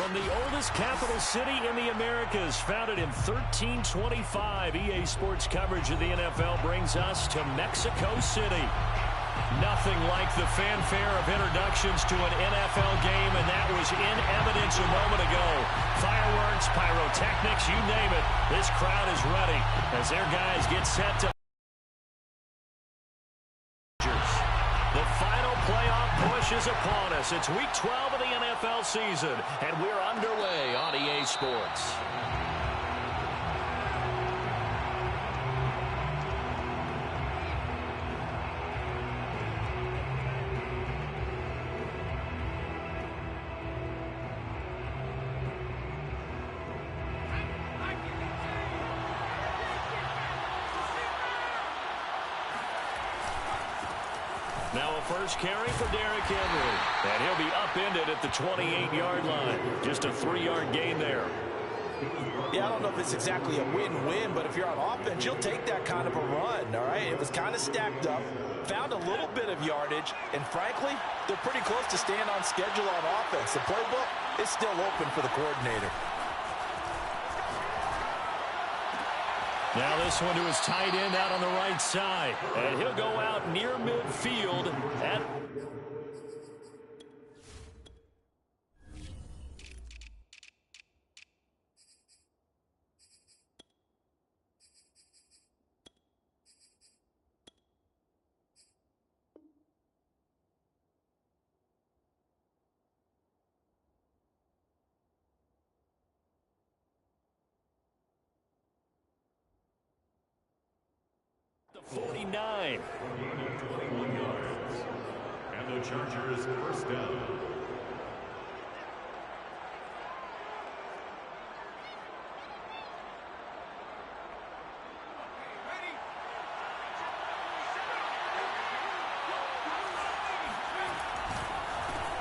From the oldest capital city in the Americas, founded in 1325, EA Sports coverage of the NFL brings us to Mexico City. Nothing like the fanfare of introductions to an NFL game, and that was in evidence a moment ago. Fireworks, pyrotechnics, you name it. This crowd is ready as their guys get set to. The final playoff push is upon us. It's Week 12 of the NFL season, and we're underway on EA Sports. Now a first carry for Derrick Henry. And he'll be upended at the 28-yard line. Just a 3-yard gain there. Yeah, I don't know if it's exactly a win-win, but if you're on offense, you'll take that kind of a run, all right? It was kind of stacked up, found a little bit of yardage, and frankly, they're pretty close to staying on schedule on offense. The playbook is still open for the coordinator. Now this one to his tight end out on the right side. And he'll go out near midfield at... the 49. 21 yards. And the Chargers first down.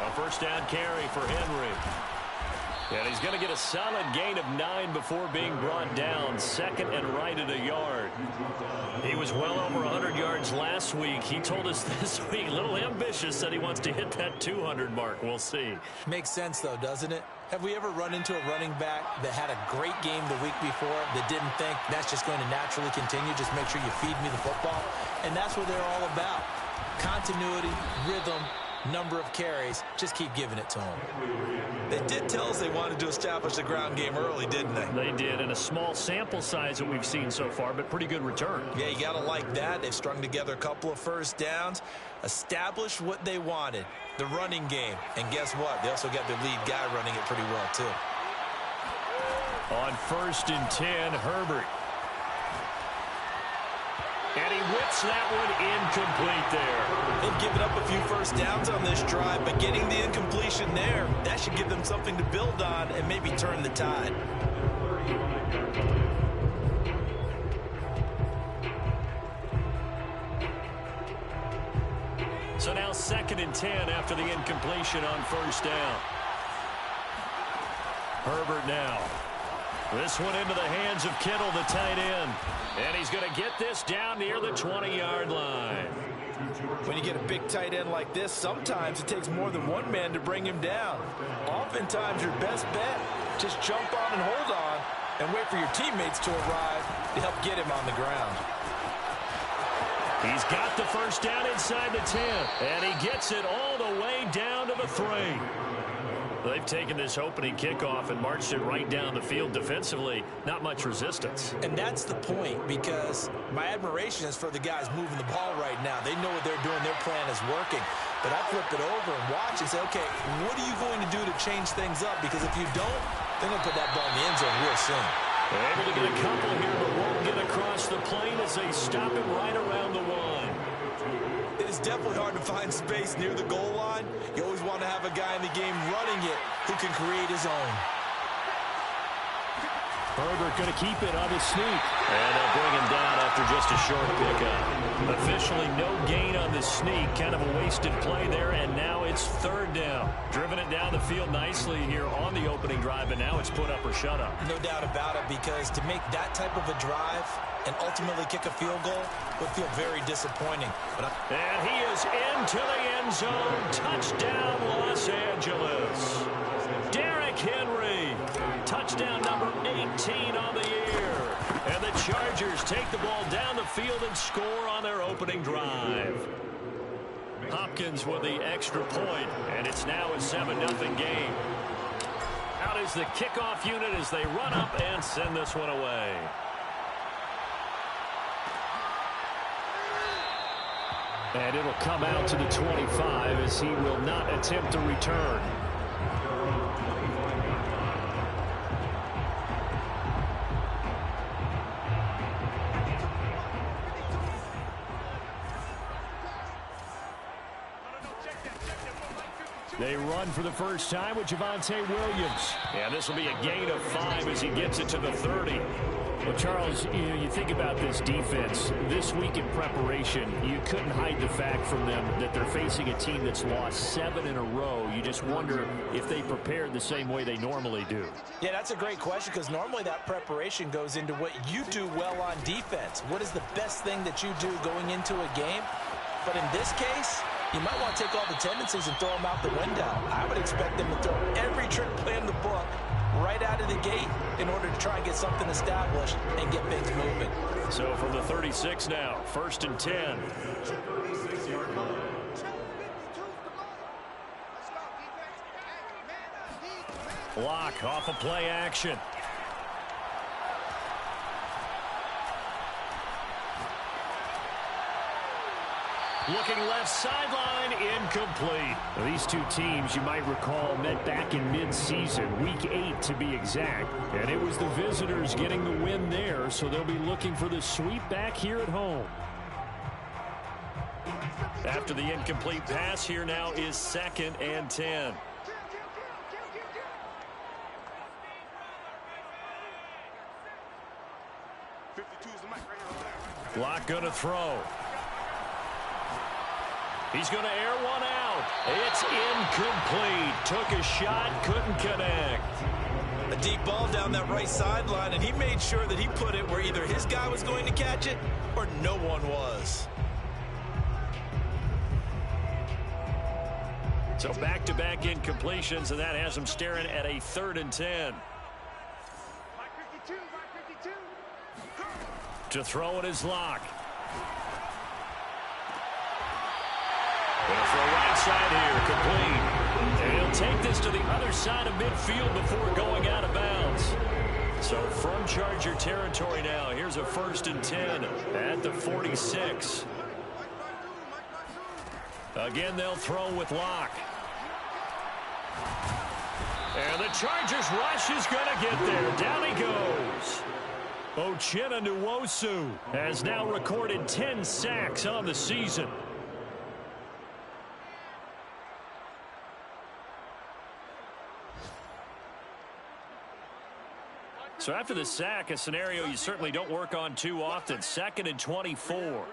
A first down carry for Henry. And he's going to get a solid gain of 9 before being brought down. Second and right at a yard. He was well over 100 yards last week. He told us this week, a little ambitious, that he wants to hit that 200 mark. We'll see. Makes sense, though, doesn't it? Have we ever run into a running back that had a great game the week before that didn't think that's just going to naturally continue? Just make sure you feed me the football. And that's what they're all about. Continuity, rhythm, number of carries. Just keep giving it to them. They did tell us they wanted to establish the ground game early, didn't they? They did, in a small sample size that we've seen so far, but pretty good return. Yeah, you got to like that. They've strung together a couple of first downs, established what they wanted, the running game. And guess what? They also got their lead guy running it pretty well, too. On 1st and 10, Herbert. And he whips that one incomplete there. They've given up a few first downs on this drive, but getting the incompletion there, that should give them something to build on and maybe turn the tide. So now 2nd and 10 after the incompletion on first down. Herbert now. This one into the hands of Kittle, the tight end. And he's going to get this down near the 20-yard line. When you get a big tight end like this, sometimes it takes more than one man to bring him down. Oftentimes, your best bet, just jump on and hold on and wait for your teammates to arrive to help get him on the ground. He's got the first down inside the 10, and he gets it all the way down to the 3. They've taken this opening kickoff and marched it right down the field defensively. Not much resistance. And that's the point, because my admiration is for the guys moving the ball right now. They know what they're doing. Their plan is working. But I flip it over and watch and say, okay, what are you going to do to change things up? Because if you don't, they're going to put that ball in the end zone real soon. They're able to get a couple here, but won't get across the plane as they stop it right around the 1. It is definitely hard to find space near the goal line. You always want to have a guy in the game running it who can create his own. Herbert going to keep it on his sneak. And they'll bring him down after just a short pickup. Officially no gain on the sneak. Kind of a wasted play there, and now it's 3rd down. Driven it down the field nicely here on the opening drive, and now it's put up or shut up. No doubt about it, because to make that type of a drive and ultimately kick a field goal would feel very disappointing. And he is into the end zone. Touchdown, Los Angeles. Derrick Henry 19 on the year. And the Chargers take the ball down the field and score on their opening drive. Hopkins with the extra point, and it's now a 7-0 game. Out is the kickoff unit as they run up and send this one away. And it'll come out to the 25 as he will not attempt to return. They run for the first time with Javonte Williams. And this will be a gain of 5 as he gets it to the 30. Well, Charles, you think about this defense. This week in preparation, you couldn't hide the fact from them that they're facing a team that's lost 7 in a row. You just wonder if they prepared the same way they normally do. Yeah, that's a great question because normally that preparation goes into what you do well on defense. What is the best thing that you do going into a game? But in this case, you might want to take all the tendencies and throw them out the window. I would expect them to throw every trick play in the book right out of the gate in order to try and get something established and get things moving. So from the 36 now, 1st and 10. Block off a play action. Looking left sideline, incomplete. Now, these two teams, you might recall, met back in mid-season, week 8 to be exact. And it was the visitors getting the win there, so they'll be looking for the sweep back here at home. After the incomplete pass, here now is 2nd and 10. Block going to throw. He's going to air one out. It's incomplete. Took a shot, couldn't connect. A deep ball down that right sideline, and he made sure that he put it where either his guy was going to catch it or no one was. So back-to-back incompletions, and that has him staring at a 3rd and 10. To throw it is Locke. Going to throw right side here, complete. And he'll take this to the other side of midfield before going out of bounds. So from Charger territory now, here's a 1st and 10 at the 46. Again, they'll throw with Locke. And the Chargers rush is going to get there. Down he goes. Uchenna Nwosu has now recorded 10 sacks on the season. So after the sack, a scenario you certainly don't work on too often. 2nd and 24.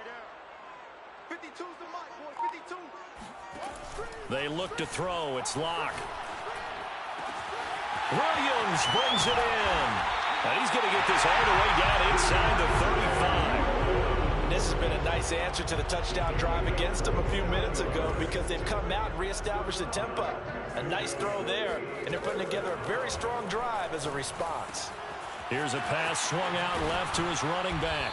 They look to throw. It's Locke. Williams brings it in. And he's going to get this all the way down inside the 35. This has been a nice answer to the touchdown drive against them a few minutes ago because they've come out and reestablished the tempo. A nice throw there, and they're putting together a very strong drive as a response. Here's a pass swung out left to his running back.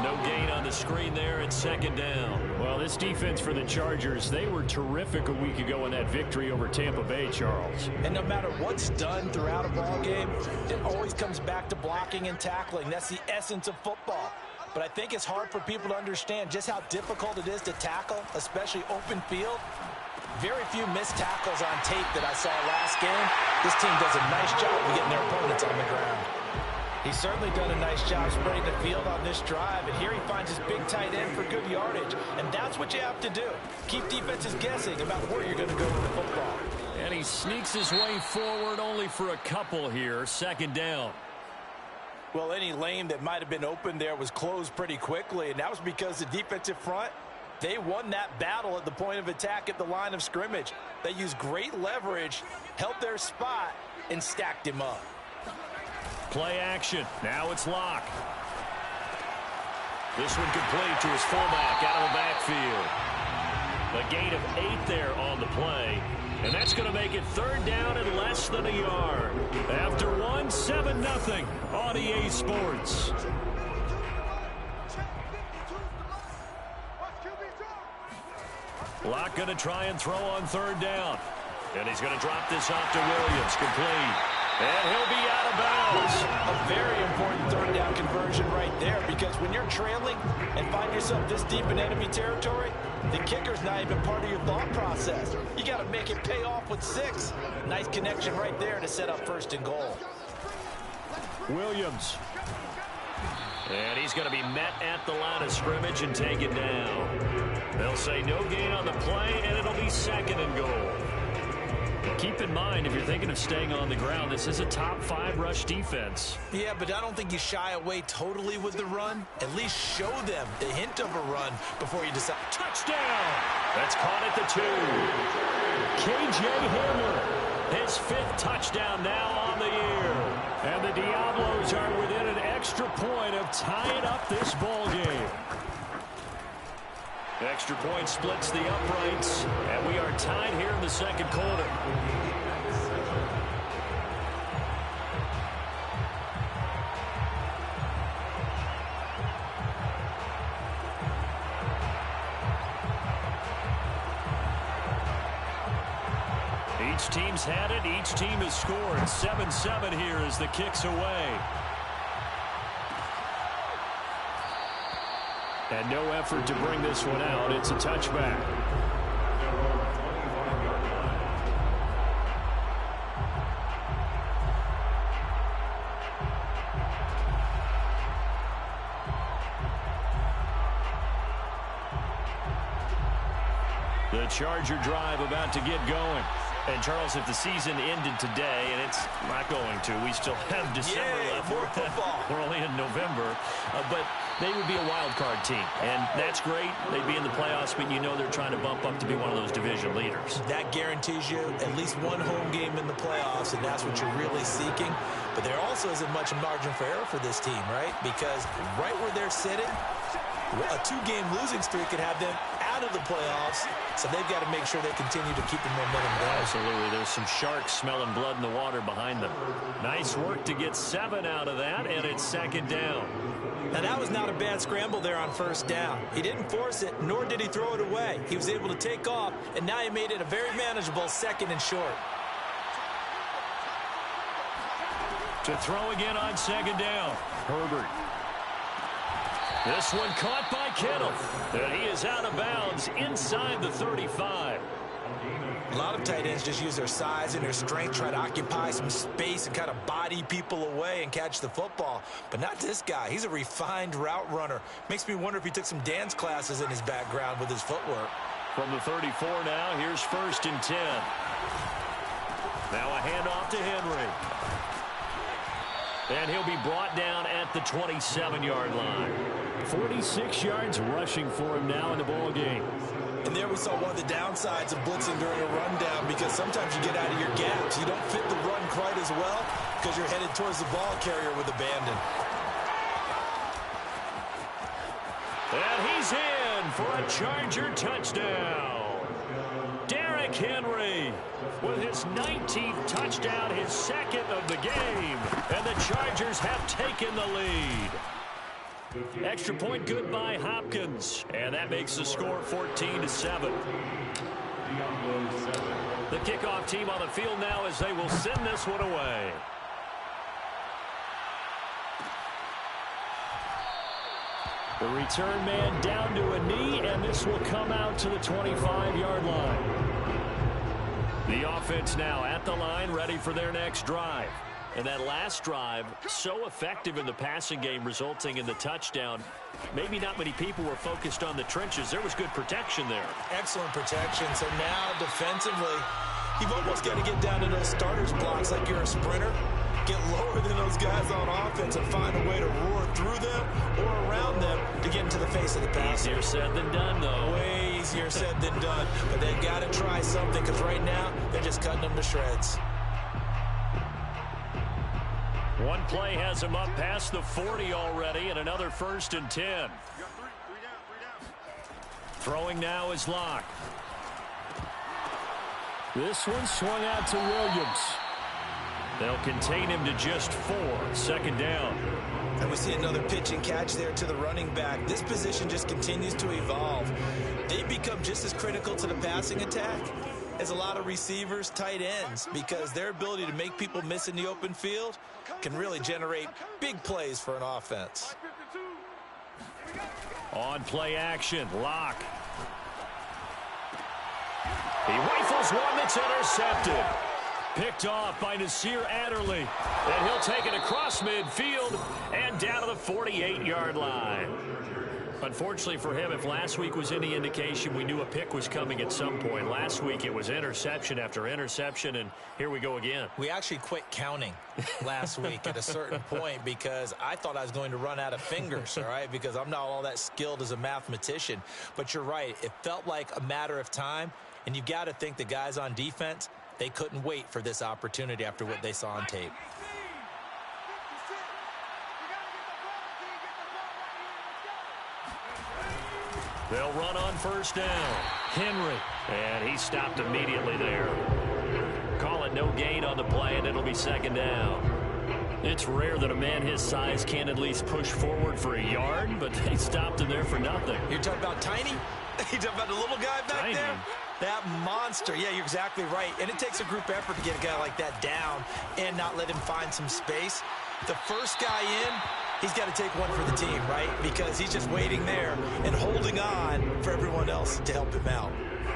No gain on the screen there. It's 2nd down. Well, this defense for the Chargers, they were terrific a week ago in that victory over Tampa Bay, Charles. And no matter what's done throughout a ball game, it always comes back to blocking and tackling. That's the essence of football. But I think it's hard for people to understand just how difficult it is to tackle, especially open field. Very few missed tackles on tape that I saw last game. This team does a nice job of getting their opponents on the ground. He's certainly done a nice job spreading the field on this drive, and here he finds his big tight end for good yardage. And that's what you have to do. Keep defenses guessing about where you're going to go with the football. And he sneaks his way forward only for a couple here. 2nd down. Well, any lane that might have been open there was closed pretty quickly, and that was because the defensive front, they won that battle at the point of attack at the line of scrimmage. They used great leverage, held their spot, and stacked him up. Play action. Now it's Locke. This one complete to his fullback out of the backfield. A gain of 8 there on the play. And that's going to make it 3rd down and less than a yard. After 7-0 on EA Sports. Locke going to try and throw on 3rd down. And he's going to drop this off to Williams. Complete. And he'll be out of bounds. A very important 3rd down conversion right there, because when you're trailing and find yourself this deep in enemy territory, the kicker's not even part of your thought process. You got to make it pay off with 6. Nice connection right there to set up 1st and goal. Williams. And he's going to be met at the line of scrimmage and taken down. They'll say no gain on the play, and it'll be 2nd and goal. Keep in mind, if you're thinking of staying on the ground, this is a top 5 rush defense. Yeah, but I don't think you shy away totally with the run. At least show them the hint of a run before you decide. Touchdown! That's caught at the 2. K.J. Hamler, his 5th touchdown now on the year. And the Diablos are within an extra point of tying up this ball game. Extra point splits the uprights, and we are tied here in the 2nd quarter. Each team's had it. Each team has scored. 7-7 here as the kick's away. And no effort to bring this one out. It's a touchback. The Charger drive about to get going. And, Charles, if the season ended today, and it's not going to, we still have December left. More football. We're only in November. But they would be a wild card team. And that's great. They'd be in the playoffs, but you know they're trying to bump up to be one of those division leaders. That guarantees you at least one home game in the playoffs, and that's what you're really seeking. But there also isn't much margin for error for this team, right? Because right where they're sitting, a 2-game losing streak could have them out of the playoffs, so they've got to make sure they continue to keep the momentum going. Absolutely. There's some sharks smelling blood in the water behind them. Nice work to get 7 out of that, and it's 2nd down. Now, that was not a bad scramble there on 1st down. He didn't force it, nor did he throw it away. He was able to take off, and now he made it a very manageable 2nd and short. To throw again on 2nd down. Herbert. This one caught by Kittle. And he is out of bounds inside the 35. A lot of tight ends just use their size and their strength, try to occupy some space and kind of body people away and catch the football. But not this guy. He's a refined route runner. Makes me wonder if he took some dance classes in his background with his footwork. From the 34 now, here's 1st and 10. Now a handoff to Henry. And he'll be brought down at the 27-yard line. 46 yards rushing for him now in the ball game. And there we saw one of the downsides of blitzing during a rundown, because sometimes you get out of your gaps. You don't fit the run quite as well because you're headed towards the ball carrier with abandon. And he's in for a Charger touchdown. Derrick Henry with his 19th touchdown, his 2nd of the game. And the Chargers have taken the lead. Extra point good by Hopkins. And that makes the score 14-7. The kickoff team on the field now as they will send this one away. The return man down to a knee, and this will come out to the 25-yard line. The offense now at the line, ready for their next drive. And that last drive, so effective in the passing game, resulting in the touchdown. Maybe not many people were focused on the trenches. There was good protection there. Excellent protection. So now defensively, you've almost got to get down to those starters blocks like you're a sprinter. Get lower than those guys on offense and find a way to roar through them or around them to get into the face of the passer. Easier said than done, though. Way easier said than done. But they've got to try something, because right now they're just cutting them to shreds. One play has him up past the 40 already, and another 1st and 10. Throwing now is Locke. This one swung out to Williams. They'll contain him to just 4. Second down. And we see another pitch and catch there to the running back. This position just continues to evolve. They become just as critical to the passing attack as a lot of receivers, tight ends, because their ability to make people miss in the open field can really generate big plays for an offense. On play action, Locke. He rifles one that's intercepted. Picked off by Nasir Adderley. And he'll take it across midfield and down to the 48-yard line. Unfortunately for him, if last week was any indication, we knew a pick was coming at some point. Last week it was interception after interception, and here we go again. We actually quit counting last week at a certain point because I thought I was going to run out of fingers, all right, because I'm not all that skilled as a mathematician. But you're right. It felt like a matter of time, and you've got to think the guys on defense, they couldn't wait for this opportunity after what they saw on tape. They'll run on first down. Henry. And he stopped immediately there. Call it no gain on the play, and it'll be second down. It's rare that a man his size can at least push forward for a yard, but they stopped him there for nothing. You're talking about tiny? You're talking about the little guy back Tiny. there? That monster. Yeah, you're exactly right. And it takes a group effort to get a guy like that down and not let him find some space. The first guy in, he's got to take one for the team, right? Because he's just waiting there and holding on for everyone else to help him out.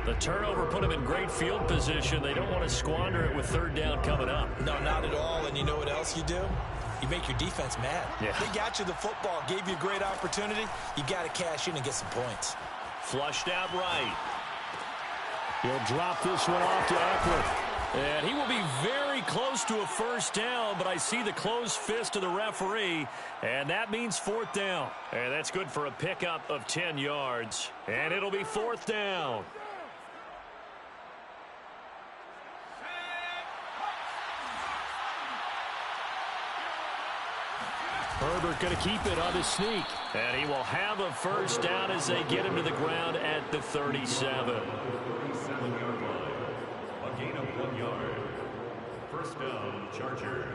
The turnover put him in great field position. They don't want to squander it with third down coming up. No, not at all. And you know what else you do? You make your defense mad. Yeah. They got you the football, gave you a great opportunity. You got to cash in and get some points. Flushed out right. He'll drop this one off to Eckler. And he will be very close to a first down, but I see the closed fist of the referee, and that means fourth down. And that's good for a pickup of 10 yards. And it'll be fourth down. Herbert going to keep it on the sneak. And he will have a first down as they get him to the ground at the 37. 37-yard line. A gain of 1 yard. First down, Chargers.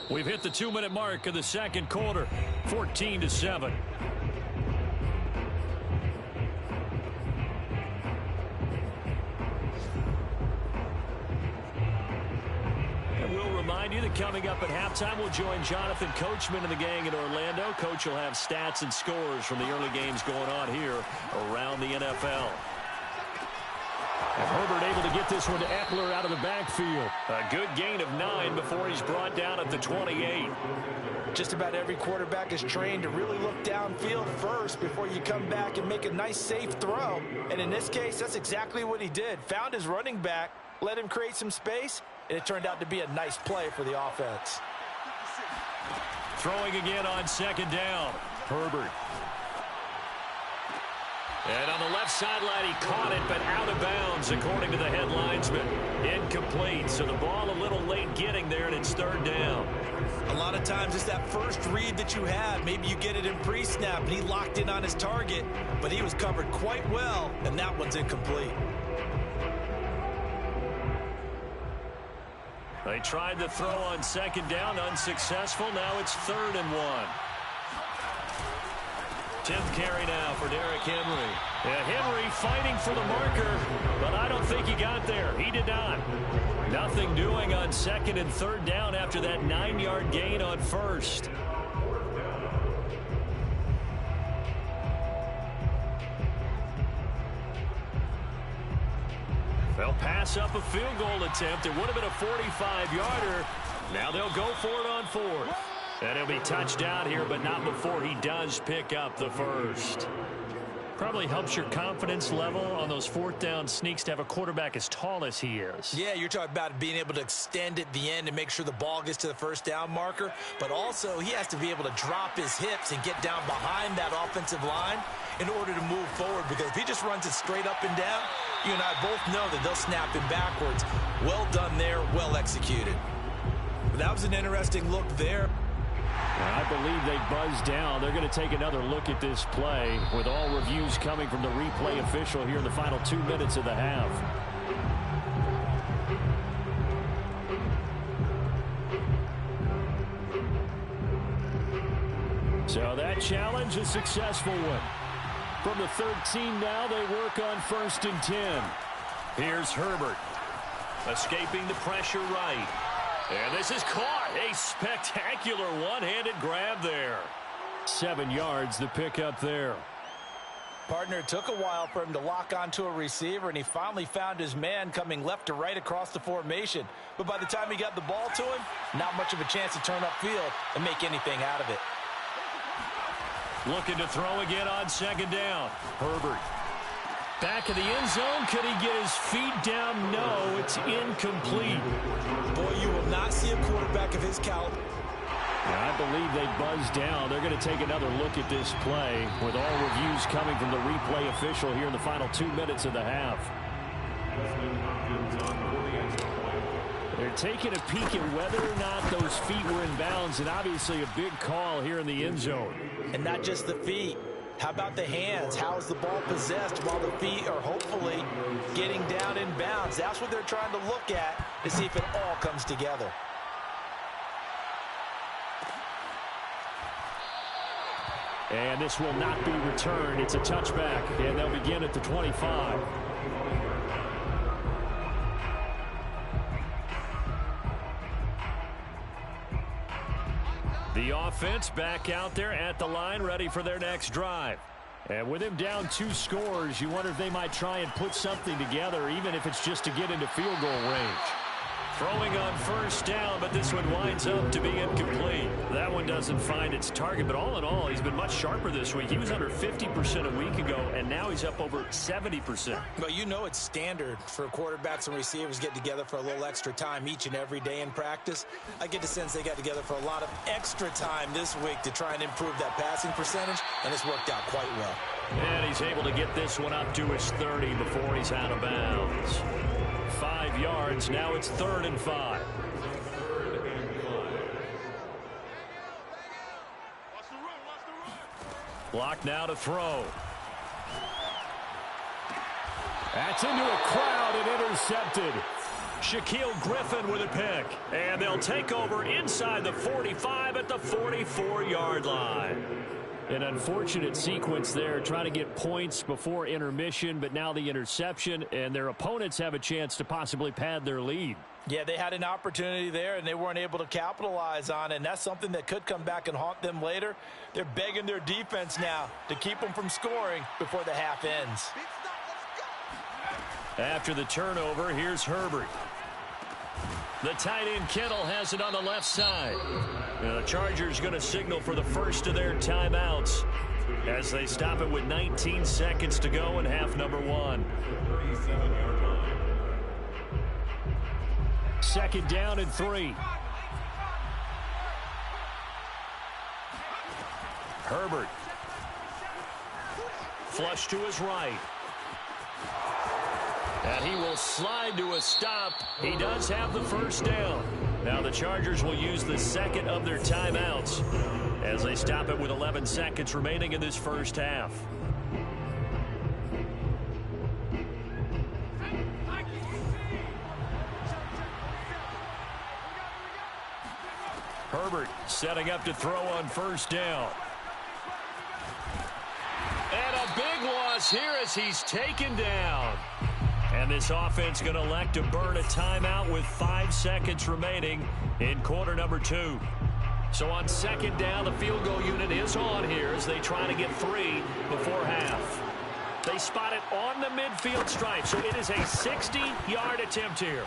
We've hit the 2-minute mark of the second quarter. 14-7. Remind you that coming up at halftime, we'll join Jonathan Coachman and the gang in Orlando. Coach will have stats and scores from the early games going on here around the NFL. And Herbert able to get this one to Eckler out of the backfield. A good gain of 9 before he's brought down at the 28. Just about every quarterback is trained to really look downfield first before you come back and make a nice, safe throw. And in this case, that's exactly what he did. Found his running back, let him create some space, and it turned out to be a nice play for the offense. Throwing again on second down. Herbert. And on the left sideline, he caught it, but out of bounds, according to the head linesman. Incomplete, so the ball a little late getting there, and it's third down. A lot of times it's that first read that you have. Maybe you get it in pre-snap, and he locked in on his target, but he was covered quite well, and that one's incomplete. They tried the throw on second down, unsuccessful. Now it's 3rd and 1. 10th carry now for Derrick Henry. And Henry fighting for the marker, but I don't think he got there. He did not. Nothing doing on second and third down after that 9-yard gain on first. They'll pass up a field goal attempt. It would have been a 45-yarder. Now they'll go for it on 4th. And he'll be touched out here, but not before he does pick up the first. Probably helps your confidence level on those 4th down sneaks to have a quarterback as tall as he is. Yeah, you're talking about being able to extend at the end and make sure the ball gets to the first down marker. But also, he has to be able to drop his hips and get down behind that offensive line in order to move forward. Because if he just runs it straight up and down, you and I both know that they'll snap him backwards. Well done there, well executed. That was an interesting look there. I believe they buzzed down. They're going to take another look at this play with all reviews coming from the replay official here in the final 2 minutes of the half. So that challenge, a successful one. From the 13 now, they work on 1st and 10. Here's Herbert. Escaping the pressure right. And this is caught. A spectacular one-handed grab there. 7 yards, the pickup there. Partner, it took a while for him to lock onto a receiver, and he finally found his man coming left to right across the formation. But by the time he got the ball to him, not much of a chance to turn upfield and make anything out of it. Looking to throw again on 2nd down. Herbert. Back of the end zone. Could he get his feet down? No, it's incomplete. Boy, you will not see a quarterback of his caliber. I believe they buzzed down. They're going to take another look at this play with all reviews coming from the replay official here in the final 2 minutes of the half. They're taking a peek at whether or not those feet were in bounds, and obviously a big call here in the end zone. And not just the feet. How about the hands? How is the ball possessed while the feet are hopefully getting down in bounds? That's what they're trying to look at to see if it all comes together. And this will not be returned. It's a touchback, and they'll begin at the 25. The offense back out there at the line, ready for their next drive. And with him down 2 scores, you wonder if they might try and put something together, even if it's just to get into field goal range. Throwing on 1st down, but this one winds up to be incomplete. That one doesn't find its target, but all in all, he's been much sharper this week. He was under 50% a week ago, and now he's up over 70%. Well, you know it's standard for quarterbacks and receivers get together for a little extra time each and every day in practice. I get the sense they got together for a lot of extra time this week to try and improve that passing percentage, and it's worked out quite well. And he's able to get this one up to his 30 before he's out of bounds. 5 yards. Now it's 3rd and 5. Block now to throw. That's into a crowd and intercepted. Shaquille Griffin with a pick. And they'll take over inside the 45 at the 44-yard line. An unfortunate sequence there, trying to get points before intermission, but now the interception, and their opponents have a chance to possibly pad their lead. Yeah, they had an opportunity there, and they weren't able to capitalize on it, and that's something that could come back and haunt them later. They're begging their defense now to keep them from scoring before the half ends. After the turnover, here's Herbert. The tight end Kittle has it on the left side. The Chargers going to signal for the first of their timeouts as they stop it with 19 seconds to go in half number 1. 2nd down and 3. Herbert. Flush to his right. And he will slide to a stop. He does have the 1st down. Now the Chargers will use the 2nd of their timeouts as they stop it with 11 seconds remaining in this first half. Herbert setting up to throw on 1st down. And a big loss here as he's taken down. And this offense going to elect to burn a timeout with 5 seconds remaining in quarter number 2. So on 2nd down, the field goal unit is on here as they try to get 3 before half. They spot it on the midfield stripe, so it is a 60-yard attempt here.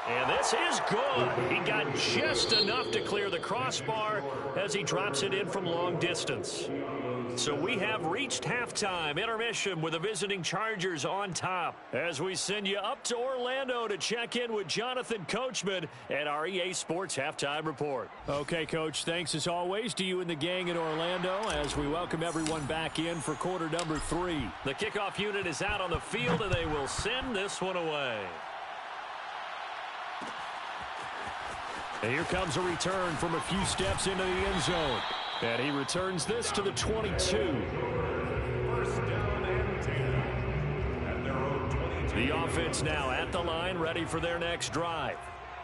And this is good. He got just enough to clear the crossbar as he drops it in from long distance. So we have reached halftime, intermission with the visiting Chargers on top as we send you up to Orlando to check in with Jonathan Coachman at our EA Sports Halftime Report. Okay, Coach, thanks as always to you and the gang in Orlando as we welcome everyone back in for quarter number 3. The kickoff unit is out on the field and they will send this one away. And here comes a return from a few steps into the end zone. And he returns this to the 22. First down and 10 at their own 22. The offense now at the line, ready for their next drive.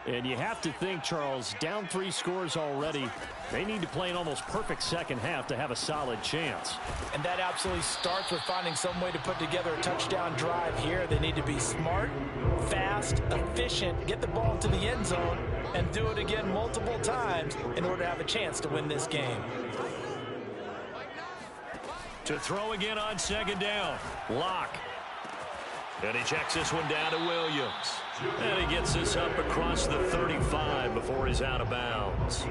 And you have to think, Charles, down 3 scores already. They need to play an almost perfect second half to have a solid chance. And that absolutely starts with finding some way to put together a touchdown drive here. They need to be smart, fast, efficient, get the ball to the end zone, and do it again multiple times in order to have a chance to win this game. To throw again on second down. Locke. And he checks this one down to Williams. And he gets this up across the 35 before he's out of bounds.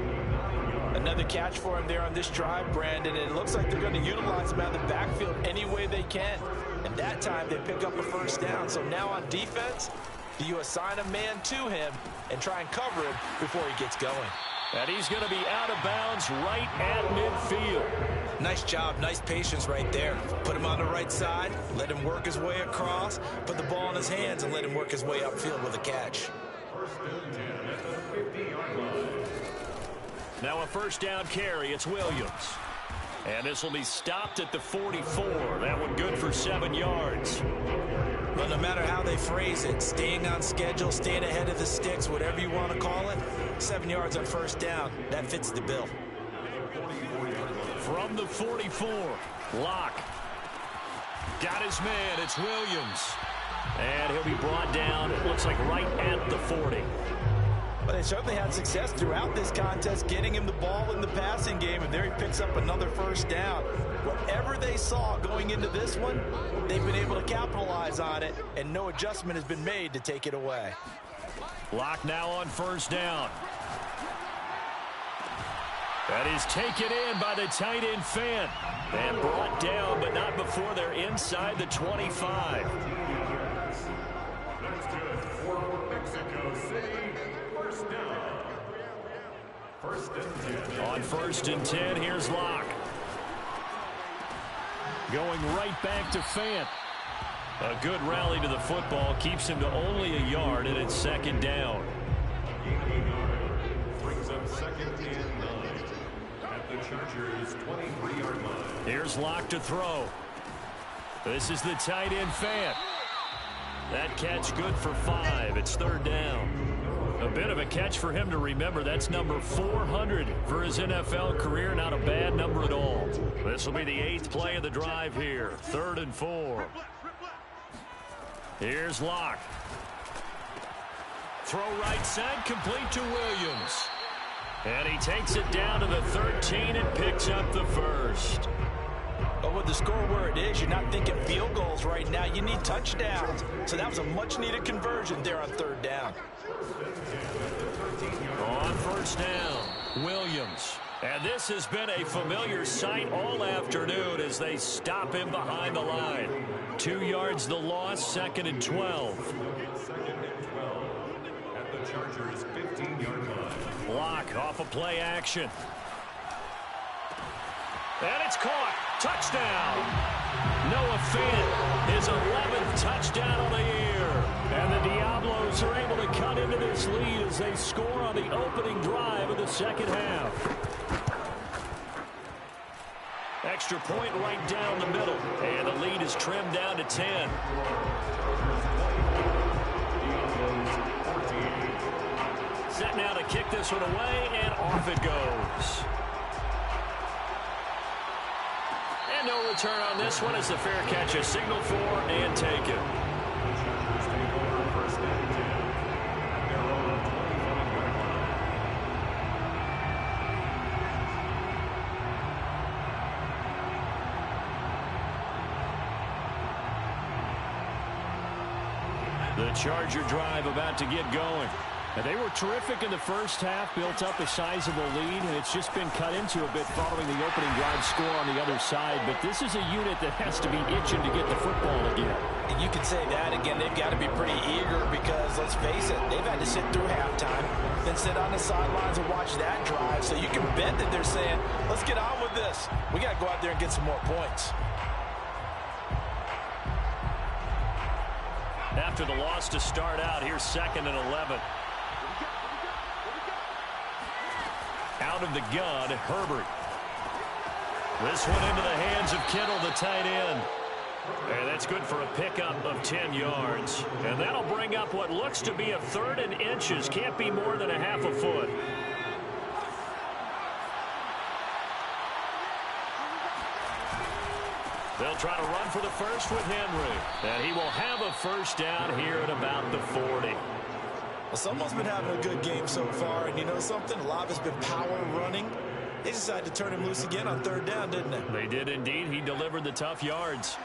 Another catch for him there on this drive, Brandon. And it looks like they're going to utilize him out of the backfield any way they can. And that time they pick up a first down. So now on defense, do you assign a man to him and try and cover him before he gets going? And he's going to be out of bounds right at midfield. Nice job, nice patience right there. Put him on the right side, let him work his way across, put the ball in his hands, and let him work his way upfield with a catch. First and 10 at the 50-yard line. Now a first down carry, it's Williams. And this will be stopped at the 44. That one good for 7 yards. But no matter how they phrase it, staying on schedule, staying ahead of the sticks, whatever you want to call it, 7 yards on first down, that fits the bill. From the 44, Locke. Got his man, it's Williams. And he'll be brought down, it looks like right at the 40. But they certainly had success throughout this contest, getting him the ball in the passing game, and there he picks up another first down. Whatever they saw going into this one, they've been able to capitalize on it, and no adjustment has been made to take it away. Locke now on first down. That is taken in by the tight end Fant. And brought down, but not before they're inside the 25. That's good for Mexico City. First down. First and 10. On first and 10, here's Locke. Going right back to Fant. A good rally to the football keeps him to only a yard, and it's second down. Brings up second and 9 at the Chargers' 23-yard line. Here's Locke to throw. This is the tight end Fant. That catch good for 5. It's third down. A bit of a catch for him to remember. That's number 400 for his NFL career. Not a bad number at all. This will be the 8th play of the drive here. 3rd and 4. Here's Locke. Throw right side, complete to Williams. And he takes it down to the 13 and picks up the first. But with the score where it is, you're not thinking field goals right now. You need touchdowns. So that was a much-needed conversion there on third down. On first down, Williams. And this has been a familiar sight all afternoon as they stop him behind the line. 2 yards the loss, 2nd and 12. 2nd and 12 at the Chargers' 15-yard line. Locke off of play action. And it's caught. Touchdown. Noah Fant, his 11th touchdown of the year. And the Diablos are able to cut into this lead as they score on the opening drive of the second half. Extra point right down the middle. And the lead is trimmed down to 10. Set now to kick this one away, and off it goes. And no return on this one as the fair catch is signaled for and taken. The Charger drive about to get going. And they were terrific in the first half, built up a sizable lead, and it's just been cut into a bit following the opening drive score on the other side. But this is a unit that has to be itching to get the football again. And you can say that again. They've got to be pretty eager because, let's face it, they've had to sit through halftime, then sit on the sidelines and watch that drive. So you can bet that they're saying, let's get on with this. We got to go out there and get some more points. After the loss to start out, here's 2nd and 11. Out of the gun, Herbert. This one into the hands of Kittle, the tight end. And that's good for a pickup of 10 yards. And that'll bring up what looks to be a 3rd and inches. Can't be more than a half a foot. They'll try to run for the first with Henry. And he will have a first down here at about the 40. Well, someone's been having a good game so far. And you know something? A lot has been power running. They decided to turn him loose again on 3rd down, didn't they? They did indeed. He delivered the tough yards.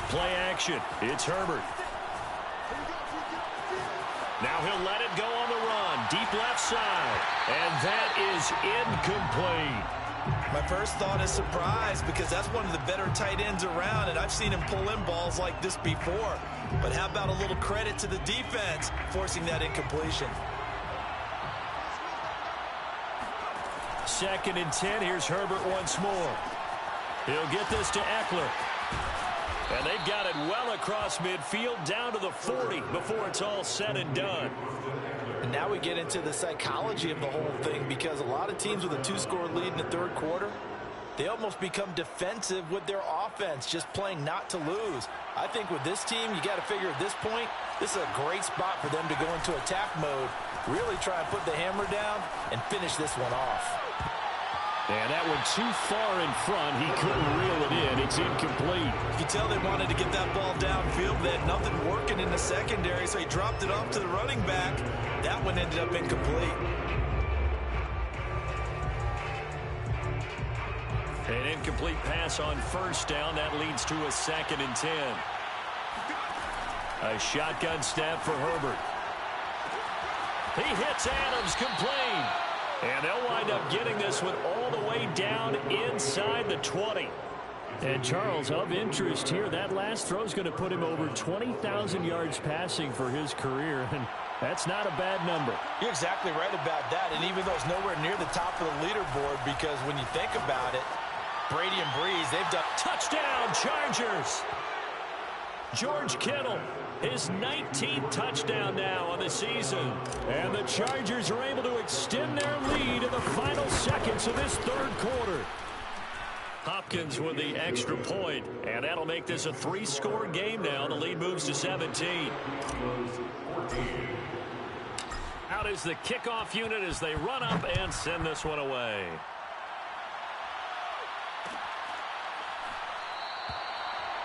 Play action. It's Herbert. Now he'll let it go on the run. Deep left side. And that is incomplete. My first thought is surprise because that's one of the better tight ends around, and I've seen him pull in balls like this before. But how about a little credit to the defense forcing that incompletion? 2nd and 10. Here's Herbert once more. He'll get this to Eckler. And they've got it well across midfield down to the 40 before it's all said and done. And now we get into the psychology of the whole thing because a lot of teams with a 2-score lead in the 3rd quarter, they almost become defensive with their offense, just playing not to lose. I think with this team, you got to figure at this point, this is a great spot for them to go into attack mode, really try and put the hammer down and finish this one off. And that one too far in front. He couldn't reel it in. It's incomplete. You can tell they wanted to get that ball downfield. They had nothing working in the secondary, so he dropped it off to the running back. That one ended up incomplete. An incomplete pass on 1st down. That leads to a 2nd and 10. A shotgun snap for Herbert. He hits Adams, complete. And they'll wind up getting this one all the way down inside the 20. And Charles, of interest here, that last throw is going to put him over 20,000 yards passing for his career. And that's not a bad number. You're exactly right about that. And even though it's nowhere near the top of the leaderboard, because when you think about it, Brady and Breeze, they've done... Touchdown, Chargers! George Kittle, his 19th touchdown now on the season. And the Chargers are able to extend their lead in the final seconds of this 3rd quarter. Hopkins with the extra point, and that'll make this a 3-score game now. The lead moves to 17. Out is the kickoff unit as they run up and send this one away.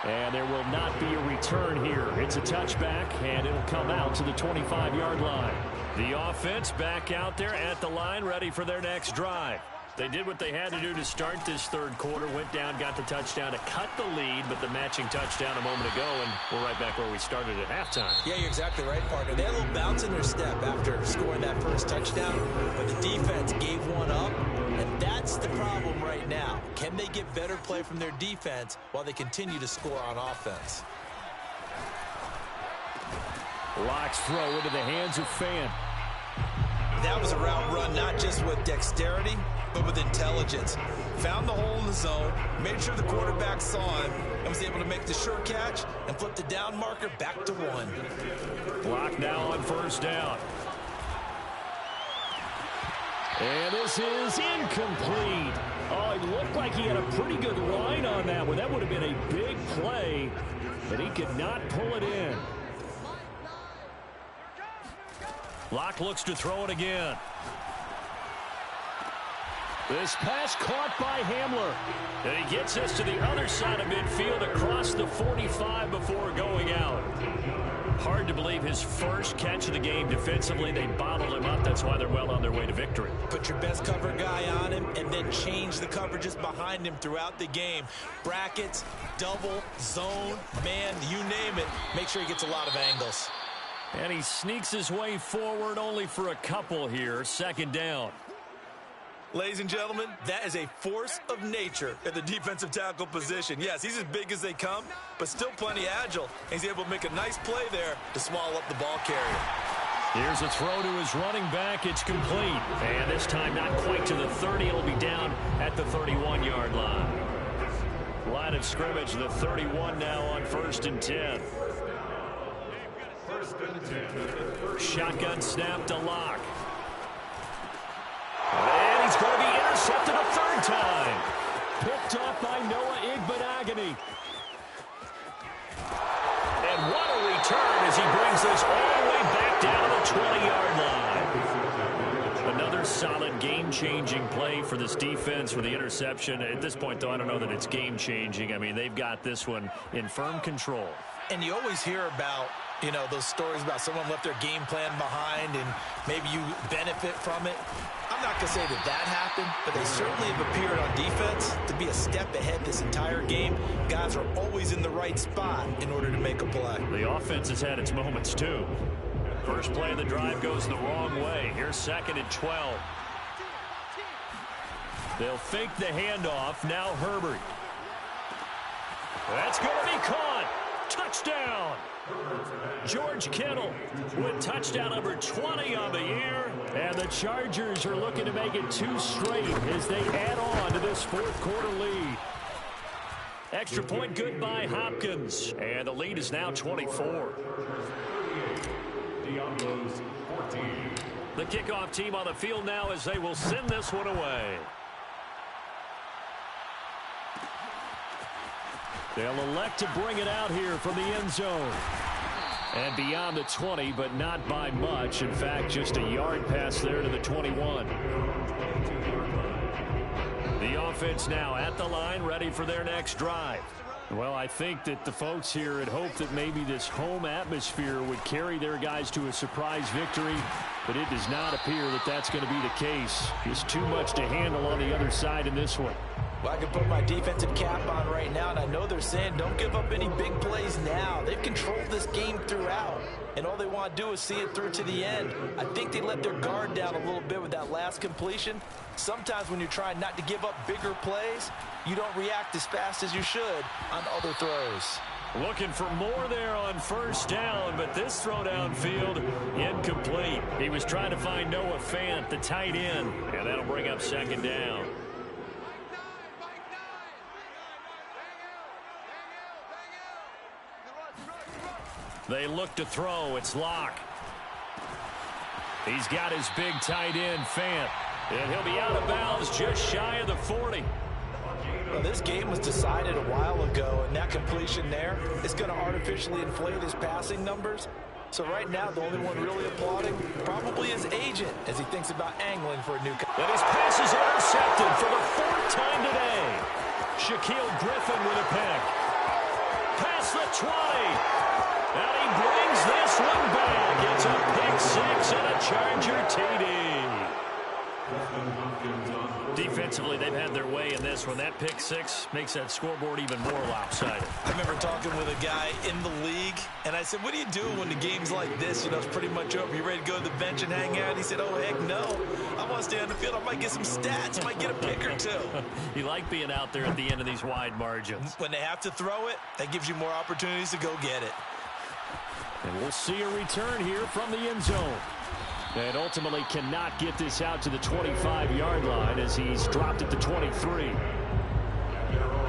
And there will not be a return here. It's a touchback, and it'll come out to the 25-yard line. The offense back out there at the line, ready for their next drive. They did what they had to do to start this 3rd quarter, went down, got the touchdown to cut the lead, but the matching touchdown a moment ago, and we're right back where we started at halftime. Yeah, you're exactly right, partner. They had a little bounce in their step after scoring that first touchdown, but the defense gave one up, and that's the problem right now. Can they get better play from their defense while they continue to score on offense? Locke's throw into the hands of Fan. That was a route run not just with dexterity, but with intelligence. Found the hole in the zone, made sure the quarterback saw him, and was able to make the sure catch and flip the down marker back to 1. Locke now on 1st down. And this is incomplete. Oh, it looked like he had a pretty good line on that one. That would have been a big play, but he could not pull it in. Locke looks to throw it again. This pass caught by Hamler. And he gets this to the other side of midfield across the 45 before going out. Hard to believe his first catch of the game defensively. They bottled him up. That's why they're well on their way to victory. Put your best cover guy on him and then change the coverages behind him throughout the game. Brackets, double, zone, man, you name it. Make sure he gets a lot of angles. And he sneaks his way forward only for a couple here. 2nd down. Ladies and gentlemen, that is a force of nature at the defensive tackle position. Yes, he's as big as they come, but still plenty agile. He's able to make a nice play there to swallow up the ball carrier. Here's a throw to his running back. It's complete. And this time not quite to the 30. It'll be down at the 31-yard line. Line of scrimmage, the 31 now on 1st and 10. 1st and Shotgun snap to Locke. And he's going to be intercepted a third time. Picked off by Noah Igbenogany. And what a return as he brings this all the way back down to the 20-yard line. Another solid game-changing play for this defense for the interception. At this point, though, I don't know that it's game-changing. I mean, they've got this one in firm control. And you always hear about, you know, those stories about someone left their game plan behind and maybe you benefit from it. I'm not going to say that that happened, but they certainly have appeared on defense to be a step ahead this entire game. Guys are always in the right spot in order to make a play. The offense has had its moments, too. First play of the drive goes the wrong way. Here's 2nd and 12. They'll fake the handoff. Now Herbert. That's going to be caught. Touchdown. George Kittle with touchdown number 20 on the year. And the Chargers are looking to make it 2 straight as they add on to this fourth quarter lead. Extra point good by Hopkins. And the lead is now 24. The kickoff team on the field now as they will send this one away. They'll elect to bring it out here from the end zone. And beyond the 20, but not by much. In fact, just a yard pass there to the 21. The offense now at the line, ready for their next drive. Well, I think that the folks here had hoped that maybe this home atmosphere would carry their guys to a surprise victory, but it does not appear that that's going to be the case. Just too much to handle on the other side in this one. Well, I can put my defensive cap on right now, and I know they're saying don't give up any big plays now. They've controlled this game throughout, and all they want to do is see it through to the end. I think they let their guard down a little bit with that last completion. Sometimes when you're trying not to give up bigger plays, you don't react as fast as you should on other throws. Looking for more there on first down, but this throw downfield incomplete. He was trying to find Noah Fant, the tight end, and that'll bring up 2nd down. They look to throw. It's Locke. He's got his big tight end, Fant. And he'll be out of bounds just shy of the 40. Well, this game was decided a while ago, and that completion there is going to artificially inflate his passing numbers. So right now, the only one really applauding probably his agent as he thinks about angling for a new... And his pass is intercepted for the 4th time today. Shaquille Griffin with a pick. Past the 20. And he brings this one back. It's a pick 6 and a Charger TD. Defensively, they've had their way in this one. That pick 6 makes that scoreboard even more lopsided. I remember talking with a guy in the league, and I said, what do you do when the game's like this? You know, it's pretty much over. You ready to go to the bench and hang out? He said, oh, heck no. I want to stay on the field. I might get some stats. I might get a pick or 2. You like being out there at the end of these wide margins. When they have to throw it, that gives you more opportunities to go get it. And we'll see a return here from the end zone. And ultimately cannot get this out to the 25-yard line as he's dropped at the 23.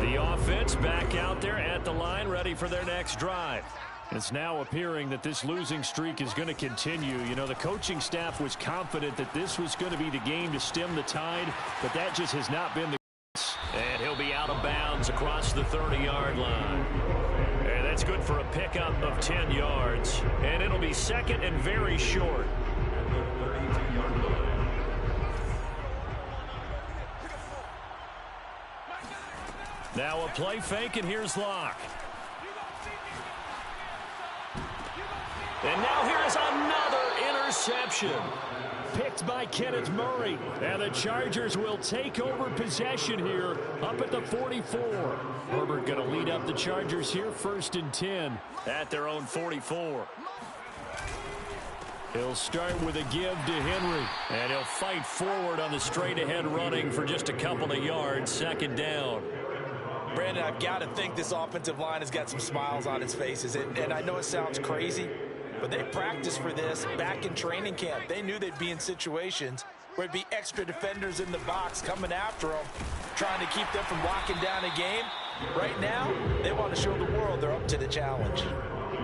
The offense back out there at the line, ready for their next drive. It's now appearing that this losing streak is going to continue. You know, the coaching staff was confident that this was going to be the game to stem the tide, but that just has not been the case. And he'll be out of bounds across the 30-yard line. And that's good for a pickup of 10 yards. And it'll be 2nd and very short. Now a play fake, and here's Locke. And now here's another interception. Picked by Kenneth Murray. And the Chargers will take over possession here up at the 44. Herbert going to lead up the Chargers here, 1st and 10 at their own 44. He'll start with a give to Henry. And he'll fight forward on the straight-ahead running for just a couple of yards, 2nd down. Brandon, I've got to think this offensive line has got some smiles on its faces. And I know it sounds crazy, but they practiced for this back in training camp. They knew they'd be in situations where it'd be extra defenders in the box coming after them, trying to keep them from locking down a game. Right now, they want to show the world they're up to the challenge.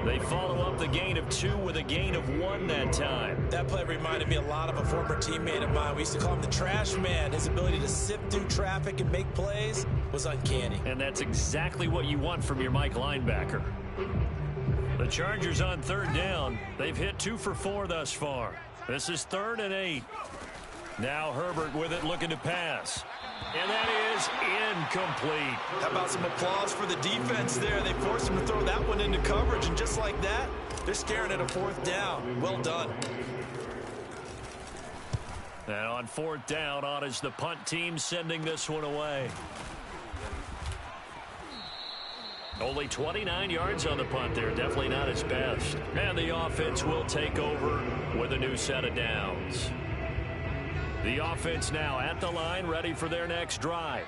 They follow up the gain of 2 with a gain of 1 that time. That play reminded me a lot of a former teammate of mine. We used to call him the trash man. His ability to sift through traffic and make plays was uncanny. And that's exactly what you want from your Mike linebacker. The Chargers on 3rd down. They've hit 2 for 4 thus far. This is 3rd and 8. Now Herbert with it, looking to pass. And that is incomplete. How about some applause for the defense there? They forced him to throw that one into coverage, and just like that, they're staring at a 4th down. Well done. And on 4th down, on is the punt team sending this one away. Only 29 yards on the punt there. Definitely not his best. And the offense will take over with a new set of downs. The offense now at the line, ready for their next drive.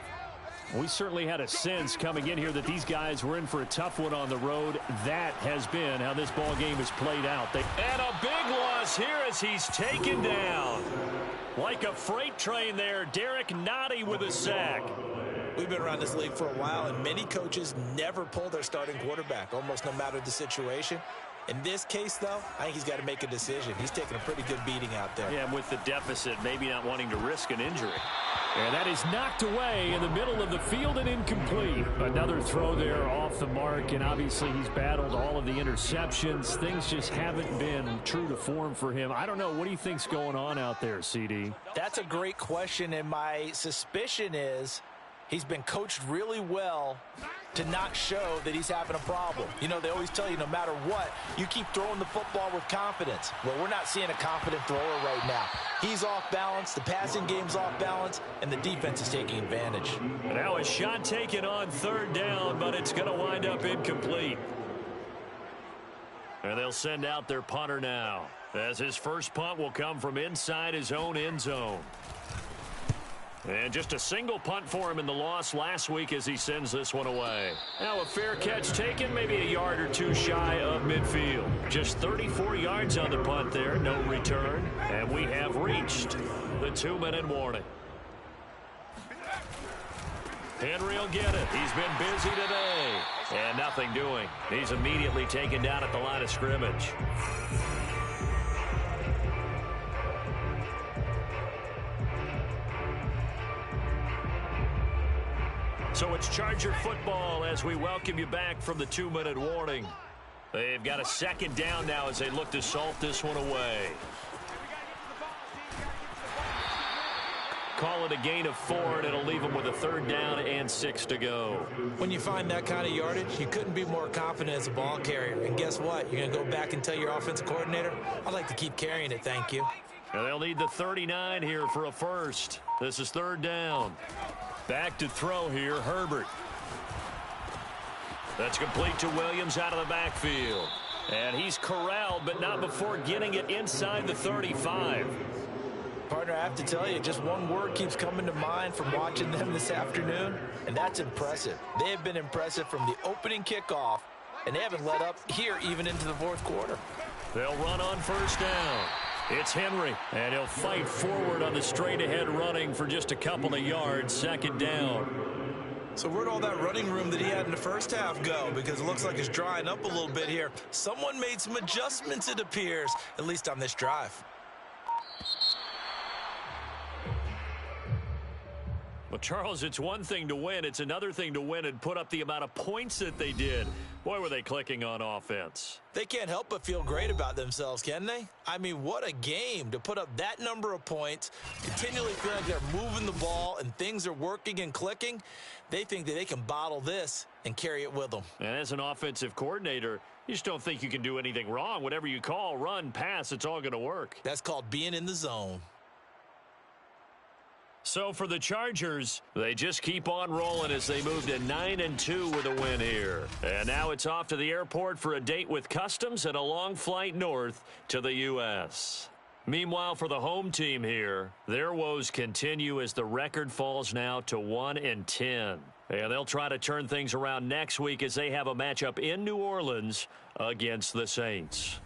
We certainly had a sense coming in here that these guys were in for a tough one on the road. That has been how this ball game has played out. And a big loss here as he's taken down. Like a freight train there, Derek Nottie with a sack. We've been around this league for a while, and many coaches never pull their starting quarterback, almost no matter the situation. In this case, though, I think he's got to make a decision. He's taking a pretty good beating out there. Yeah, with the deficit, maybe not wanting to risk an injury. And that is knocked away in the middle of the field and incomplete. Another throw there off the mark, and obviously he's battled all of the interceptions. Things just haven't been true to form for him. I don't know. What do you think's going on out there, CD? That's a great question, and my suspicion is he's been coached really well to not show that he's having a problem. You know, they always tell you no matter what, you keep throwing the football with confidence. Well, we're not seeing a confident thrower right now. He's off balance, the passing game's off balance, and the defense is taking advantage. Now a shot taken on 3rd down, but it's going to wind up incomplete. And they'll send out their punter now, as his first punt will come from inside his own end zone. And just a single punt for him in the loss last week as he sends this one away. Now a fair catch taken, maybe a yard or 2 shy of midfield. Just 34 yards on the punt there, no return. And we have reached the 2-minute warning. Henry will get it. He's been busy today. And nothing doing. He's immediately taken down at the line of scrimmage. So it's Charger football as we welcome you back from the 2-minute warning. They've got a 2nd down now as they look to salt this one away. Call it a gain of 4, and it'll leave them with a 3rd down and 6 to go. When you find that kind of yardage, you couldn't be more confident as a ball carrier. And guess what? You're going to go back and tell your offensive coordinator, I'd like to keep carrying it, thank you. And they'll need the 39 here for a first. This is 3rd down. Back to throw here, Herbert. That's complete to Williams out of the backfield. And he's corralled, but not before getting it inside the 35. Partner, I have to tell you, just one word keeps coming to mind from watching them this afternoon, and that's impressive. They have been impressive from the opening kickoff, and they haven't let up here even into the 4th quarter. They'll run on 1st down. It's Henry, and he'll fight forward on the straight-ahead running for just a couple of yards. 2nd down. So where'd all that running room that he had in the first half go? Because it looks like it's drying up a little bit here. Someone made some adjustments, it appears, at least on this drive. Well, Charles, it's one thing to win. It's another thing to win and put up the amount of points that they did. Boy, were they clicking on offense. They can't help but feel great about themselves, can they? I mean, what a game to put up that number of points, continually feel like they're moving the ball and things are working and clicking. They think that they can bottle this and carry it with them. And as an offensive coordinator, you just don't think you can do anything wrong. Whatever you call, run, pass, it's all going to work. That's called being in the zone. So for the Chargers, they just keep on rolling as they move to 9-2 with a win here. And now it's off to the airport for a date with Customs and a long flight north to the U.S. Meanwhile, for the home team here, their woes continue as the record falls now to 1-10. And they'll try to turn things around next week as they have a matchup in New Orleans against the Saints.